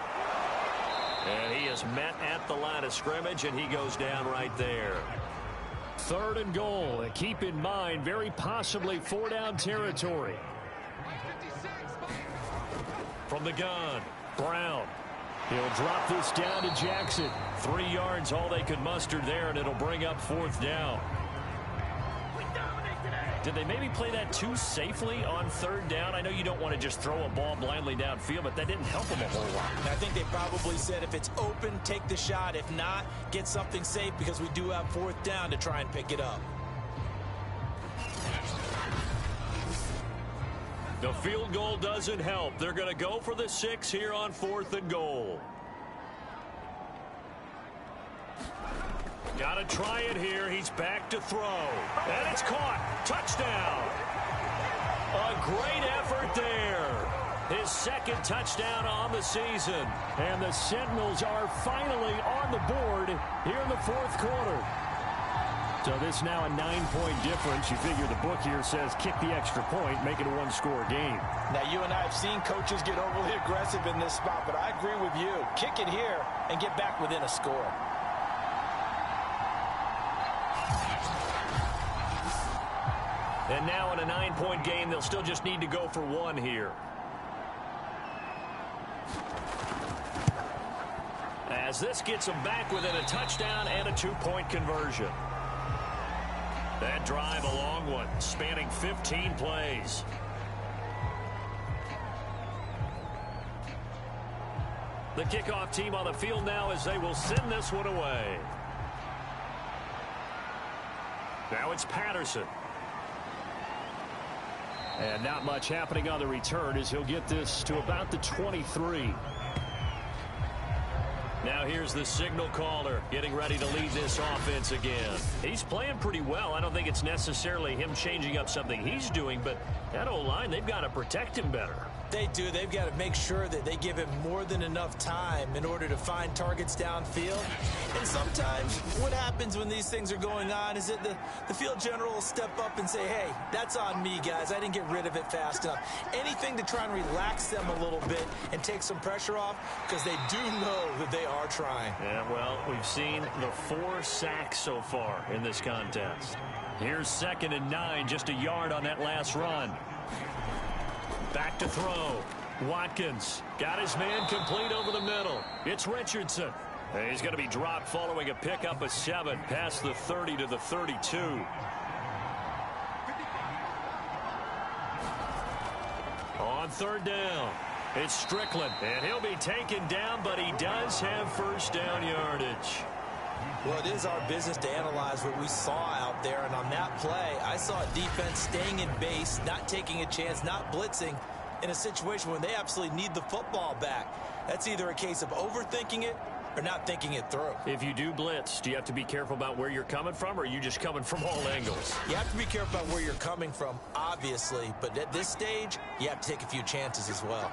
And he is met at the line of scrimmage, and he goes down right there. 3rd and goal. And keep in mind, very possibly 4-down territory. From the gun, Brown. He'll drop this down to Jackson. 3 yards, all they could muster there, and it'll bring up 4th down. Did they maybe play that too safely on 3rd down? I know you don't want to just throw a ball blindly downfield, but that didn't help them a whole lot. I think they probably said if it's open, take the shot. If not, get something safe, because we do have 4th down to try and pick it up. The field goal doesn't help. They're going to go for the 6 here on 4th and goal. Got to try it here. He's back to throw. And it's caught. Touchdown. A great effort there. His second touchdown on the season. And the Sentinels are finally on the board here in the fourth quarter. So this now a 9-point difference. You figure the book here says kick the extra point, make it a one-score game. Now, you and I have seen coaches get overly aggressive in this spot, but I agree with you. Kick it here and get back within a score. And now in a 9-point game, they'll still just need to go for one here. As this gets them back within a touchdown and a 2-point conversion. That drive, a long one, spanning 15 plays. The kickoff team on the field now as they will send this one away. Now it's Patterson. And not much happening on the return as he'll get this to about the 23. Now here's the signal caller getting ready to lead this offense again. He's playing pretty well. I don't think it's necessarily him changing up something he's doing, but that O-line, they've got to protect him better. They do. They've got to make sure that they give him more than enough time in order to find targets downfield. And sometimes what happens when these things are going on is that the field general will step up and say, hey, that's on me, guys. I didn't get rid of it fast enough. Anything to try and relax them a little bit and take some pressure off because they do know that they are trying. Yeah, well, we've seen the 4 sacks so far in this contest. Here's 2nd and 9, just a yard on that last run. Back to throw. Watkins got his man complete over the middle. It's Richardson. And he's going to be dropped following a pickup of 7 past the 30 to the 32. On 3rd down, it's Strickland. And he'll be taken down, but he does have first down yardage. Well, it is our business to analyze what we saw out there, and on that play, I saw a defense staying in base, not taking a chance, not blitzing in a situation when they absolutely need the football back. That's either a case of overthinking it or not thinking it through. If you do blitz, do you have to be careful about where you're coming from, or are you just coming from all angles? You have to be careful about where you're coming from, obviously, but at this stage, you have to take a few chances as well.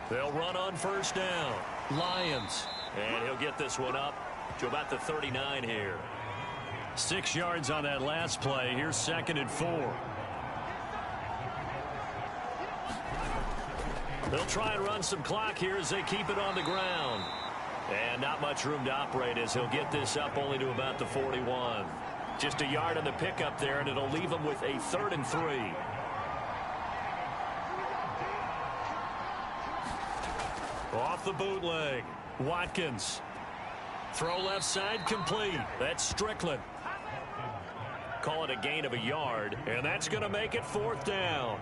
They'll run on first down. Lions. And he'll get this one up to about the 39 here. 6 yards on that last play. Here's 2nd and 4. They'll try and run some clock here as they keep it on the ground. And not much room to operate as he'll get this up only to about the 41. Just a yard on the pickup there, and it'll leave them with a 3rd and 3. Off the bootleg. Watkins. Throw left side complete. That's Strickland. Call it a gain of a yard, and that's going to make it 4th down.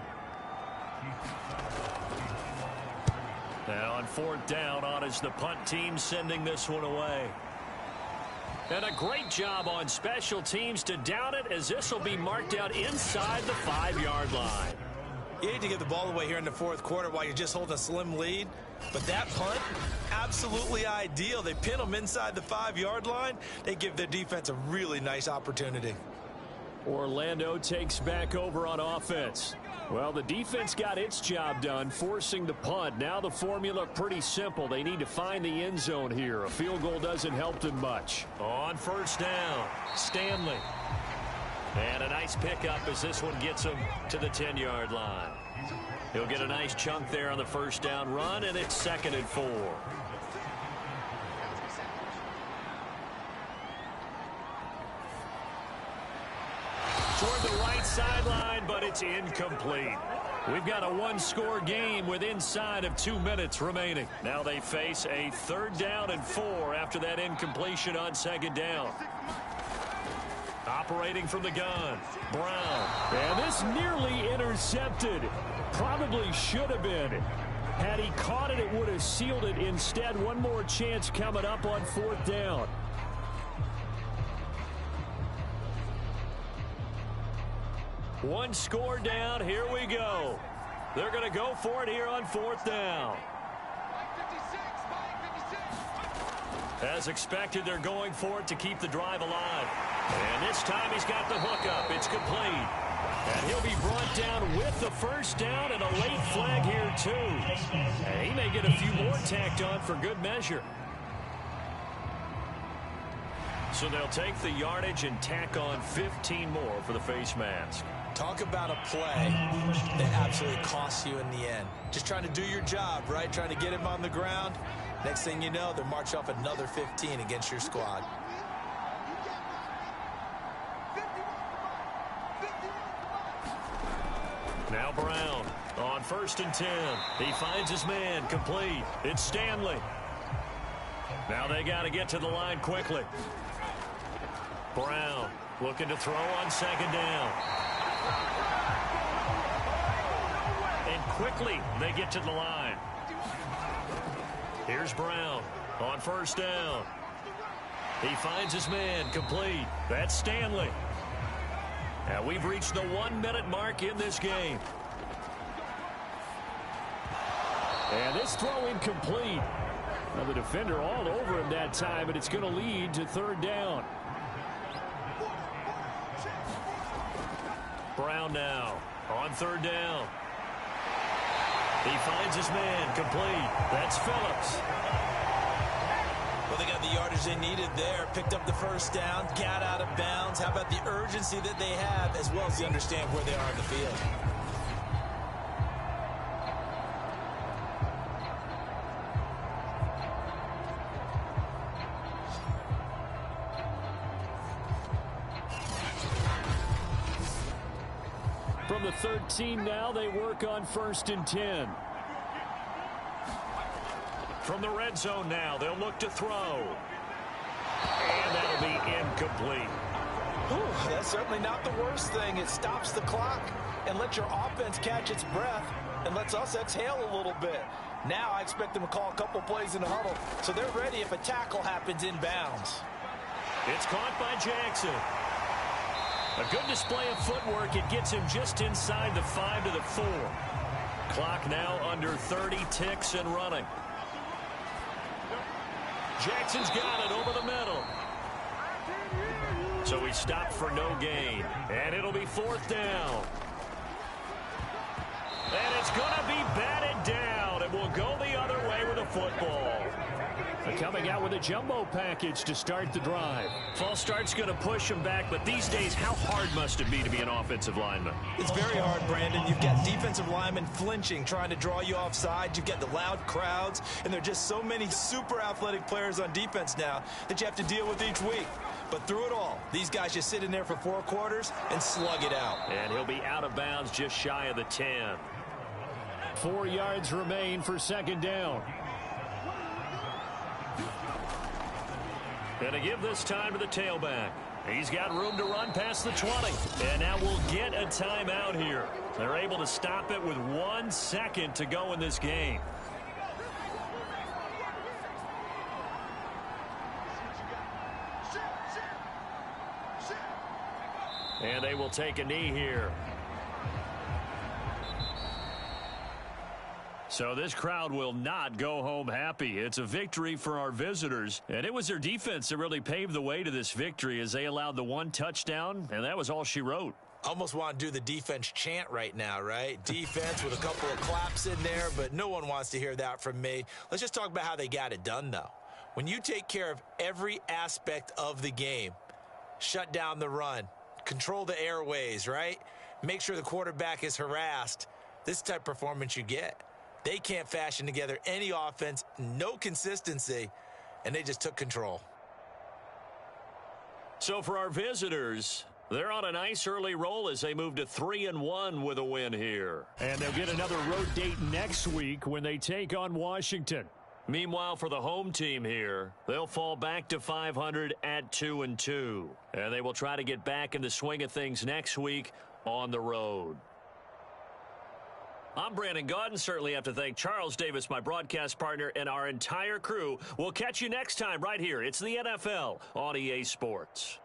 Now on 4th down, on is the punt team sending this one away. And a great job on special teams to down it, as this will be marked out inside the 5-yard line. You hate to give the ball away here in the 4th quarter while you're just holding a slim lead. But that punt, absolutely ideal. They pin them inside the 5-yard line. They give their defense a really nice opportunity. Orlando takes back over on offense. Well, the defense got its job done, forcing the punt. Now the formula pretty simple. They need to find the end zone here. A field goal doesn't help them much. On first down, Stanley. And a nice pickup as this one gets him to the 10-yard line. He'll get a nice chunk there on the first down run, and it's 2nd and 4. Toward the right sideline, but it's incomplete. We've got a 1-score game with inside of 2 minutes remaining. Now they face a 3rd down and 4 after that incompletion on 2nd down. Operating from the gun, Brown. And this nearly intercepted. Probably should have been. Had he caught it, it would have sealed it. Instead, one more chance coming up on 4th down. One score down. Here we go. They're going to go for it here on 4th down. As expected, they're going for it to keep the drive alive. And this time he's got the hookup. It's complete. And he'll be brought down with the first down and a late flag here, too. And he may get a few more tacked on for good measure. So they'll take the yardage and tack on 15 more for the face mask. Talk about a play that absolutely costs you in the end. Just trying to do your job, right? Trying to get him on the ground. Next thing you know, they'll march off another 15 against your squad. Now Brown on 1st and 10. He finds his man complete. It's Stanley. Now they got to get to the line quickly. Brown looking to throw on 2nd down. And quickly they get to the line. Here's Brown on 1st down. He finds his man complete. That's Stanley. Now we've reached the 1-minute mark in this game. And this throw incomplete. Now the defender all over him that time, and it's going to lead to 3rd down. Brown now on 3rd down. He finds his man complete. That's Phillips. Well, they got the yardage they needed there. Picked up the first down, got out of bounds. How about the urgency that they have, as well as they understand where they are in the field? From the 13 now, they work on 1st and 10. From the red zone now, they'll look to throw. And that'll be incomplete. Whew, that's certainly not the worst thing. It stops the clock and lets your offense catch its breath and lets us exhale a little bit. Now I expect them to call a couple plays in the huddle, so they're ready if a tackle happens in bounds. It's caught by Jackson. A good display of footwork. It gets him just inside the 5 to the 4. Clock now under 30 ticks and running. Jackson's got it over the middle. So he stopped for no gain. And it'll be 4th down. And it's going to be batted down. It will go the other way with a football. They're coming out with a jumbo package to start the drive. False start's going to push him back, but these days, how hard must it be to be an offensive lineman? It's very hard, Brandon. You've got defensive linemen flinching, trying to draw you offside. You've got the loud crowds, and there are just so many super athletic players on defense now that you have to deal with each week. But through it all, these guys just sit in there for 4 quarters and slug it out. And he'll be out of bounds just shy of the 10. 4 yards remain for 2nd down. Going to give this time to the tailback. He's got room to run past the 20. And now we'll get a timeout here. They're able to stop it with 1 second to go in this game. And they will take a knee here. So this crowd will not go home happy. It's a victory for our visitors. And it was their defense that really paved the way to this victory as they allowed the 1 touchdown, and that was all she wrote. Almost want to do the defense chant right now, right? Defense with a couple of claps in there, but no one wants to hear that from me. Let's just talk about how they got it done, though. When you take care of every aspect of the game, shut down the run, control the airways, right? Make sure the quarterback is harassed. This type of performance you get. They can't fashion together any offense, no consistency, and they just took control. So for our visitors, they're on a nice early roll as they move to 3-1 with a win here. And they'll get another road date next week when they take on Washington. Meanwhile, for the home team here, they'll fall back to 500 at 2-2. And they will try to get back in the swing of things next week on the road. I'm Brandon Gaudin. Certainly have to thank Charles Davis, my broadcast partner, and our entire crew. We'll catch you next time right here. It's the NFL on EA Sports.